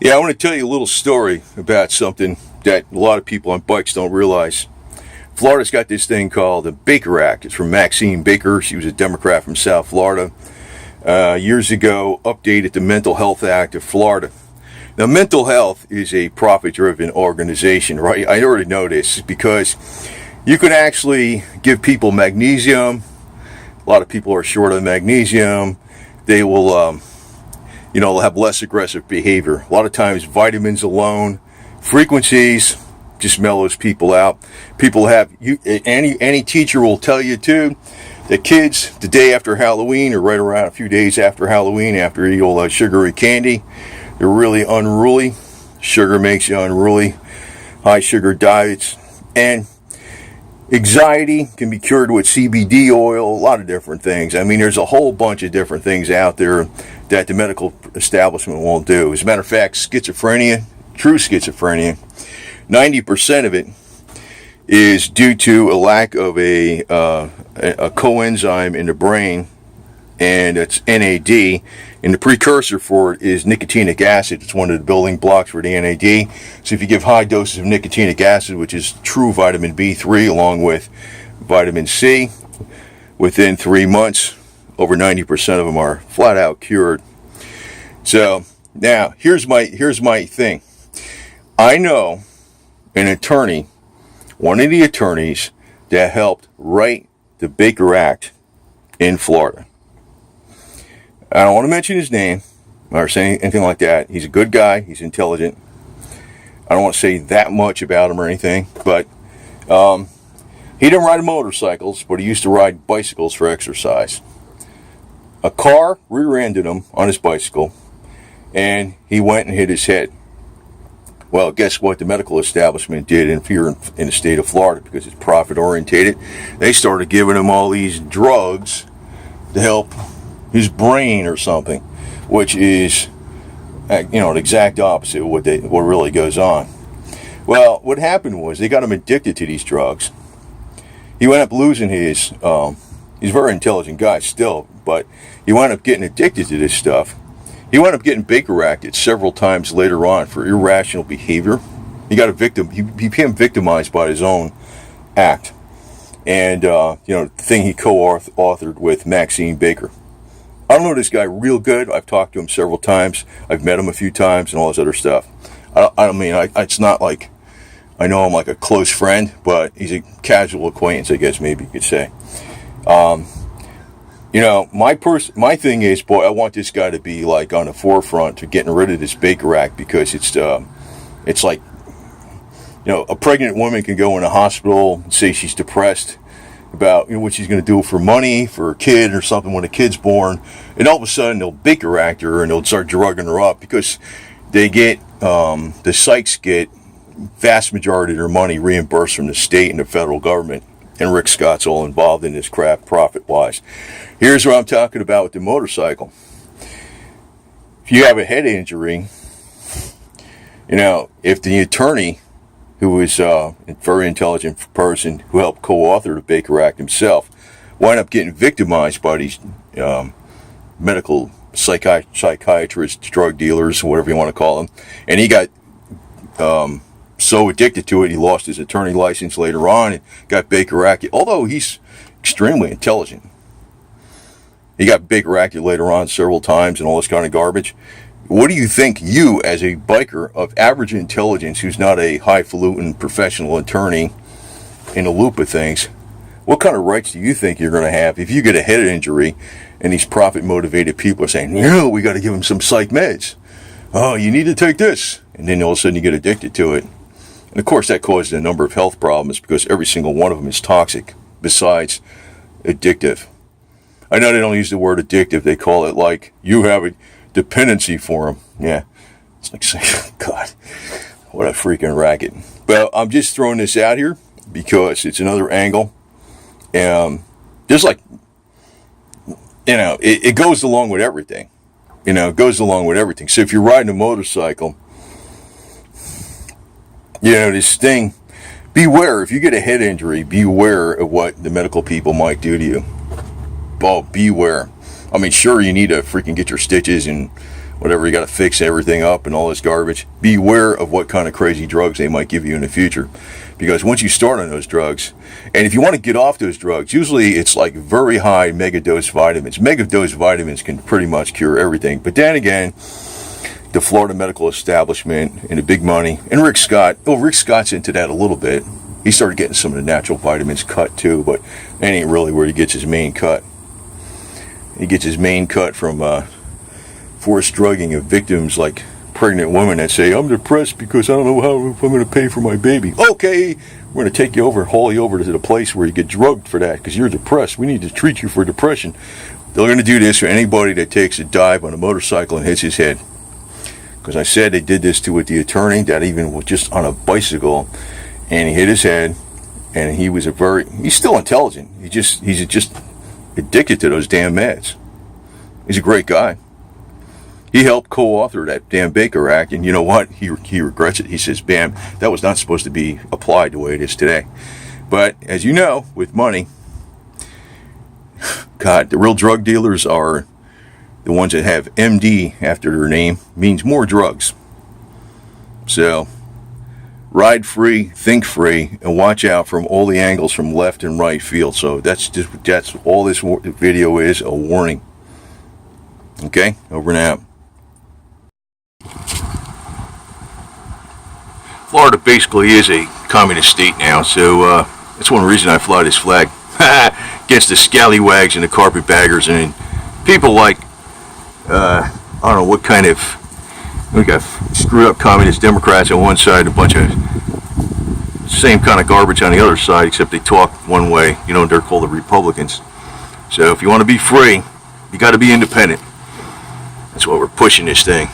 Yeah, I want to tell you a little story about something that a lot of people on bikes don't realize. Florida's got this thing called the Baker Act. It's from Maxine Baker. She was a Democrat from South Florida. Years ago, updated the Mental Health Act of Florida. Now, mental health is a profit-driven organization, right? I already know this because you can actually give people magnesium. A lot of people are short on magnesium. They will they'll have less aggressive behavior. A lot of times, vitamins alone, frequencies, just mellows people out. People have any teacher will tell you too that kids the day after Halloween or right around a few days after Halloween, after you eat all that sugary candy, they're really unruly. Sugar makes you unruly. High sugar diets and anxiety can be cured with CBD oil, a lot of different things. I mean, there's a whole bunch of different things out there that the medical establishment won't do. As a matter of fact, schizophrenia, true schizophrenia, 90% of it is due to a lack of a coenzyme in the brain, and it's NAD. And the precursor for it is nicotinic acid. It's one of the building blocks for the NAD. So if you give high doses of nicotinic acid, which is true vitamin B3 along with vitamin C, within 3 months, over 90% of them are flat out cured. So now here's my thing. I know an attorney, one of the attorneys that helped write the Baker Act in Florida. I don't want to mention his name or say anything like that. He's a good guy. He's intelligent. I don't want to say that much about him or anything, but he didn't ride motorcycles, but he used to ride bicycles for exercise. A car rear-ended him on his bicycle, and he went and hit his head. Well, guess what the medical establishment did here in the state of Florida, because it's profit-orientated? They started giving him all these drugs to help his brain or something, which is, the exact opposite of what really goes on. Well, what happened was they got him addicted to these drugs. He wound up losing his, he's a very intelligent guy still, but he wound up getting addicted to this stuff. He wound up getting Baker Acted several times later on for irrational behavior. He became victimized by his own act. And, the thing he co-authored with Maxine Baker. I don't know this guy real good. I've talked to him several times. I've met him a few times and all this other stuff. It's not like I know him like a close friend, but he's a casual acquaintance, I guess maybe you could say. My thing is, boy, I want this guy to be like on the forefront to getting rid of this Baker Act, because it's like, a pregnant woman can go in a hospital and say she's depressed about what she's going to do for money for her kid or something when a kid's born, and all of a sudden they'll Baker Act her and they'll start drugging her up because they get the psychs get vast majority of their money reimbursed from the state and the federal government, and Rick Scott's all involved in this crap profit wise. Here's what I'm talking about with the motorcycle. If you have a head injury, if the attorney, who is a very intelligent person who helped co-author the Baker Act himself, wound up getting victimized by these medical psychiatrists, drug dealers, whatever you want to call them. And he got so addicted to it, he lost his attorney license later on and got Baker Acted, although he's extremely intelligent. He got Baker Acted later on several times and all this kind of garbage. What do you think, you as a biker of average intelligence who's not a highfalutin professional attorney in the loop of things, what kind of rights do you think you're going to have if you get a head injury and these profit-motivated people are saying, we got to give him some psych meds. Oh, you need to take this. And then all of a sudden you get addicted to it. And of course that causes a number of health problems because every single one of them is toxic besides addictive. I know they don't use the word addictive. They call it like you have a dependency for them. Yeah. It's like saying, God, what a freaking racket. Well, I'm just throwing this out here because it's another angle. There's like, it goes along with everything. It goes along with everything. So if you're riding a motorcycle, this thing, beware. If you get a head injury, beware of what the medical people might do to you. Oh, beware. I mean, sure, you need to freaking get your stitches and whatever, you got to fix everything up and all this garbage. Beware of what kind of crazy drugs they might give you in the future. Because once you start on those drugs, and if you want to get off those drugs, usually it's like very high megadose vitamins. Megadose vitamins can pretty much cure everything. But then again, the Florida medical establishment and the big money, and Rick Scott's into that a little bit. He started getting some of the natural vitamins cut too, but that ain't really where he gets his main cut. He gets his main cut from forced drugging of victims like pregnant women that say, I'm depressed because I don't know how if I'm going to pay for my baby. Okay, we're going to take you over and haul you over to the place where you get drugged for that because you're depressed. We need to treat you for depression. They're going to do this for anybody that takes a dive on a motorcycle and hits his head. Because I said they did this to with the attorney that even was just on a bicycle and he hit his head, and he's still intelligent. He's just addicted to those damn meds. He's a great guy. He helped co-author that damn Baker Act, and you know what? He regrets it. He says, bam, that was not supposed to be applied the way it is today. But as you know, with money, God, the real drug dealers are the ones that have MD after their name, means more drugs. So, ride free, think free, and watch out from all the angles from left and right field. So that's all this video is, a warning. Okay, over and out. Florida basically is a communist state now, so that's one reason I fly this flag. Against the scallywags and the carpetbaggers and people like, I don't know what kind of, we got screwed up communist Democrats on one side, a bunch of same kind of garbage on the other side, except they talk one way. You know, they're called the Republicans. So if you want to be free, you got to be independent. That's why we're pushing this thing.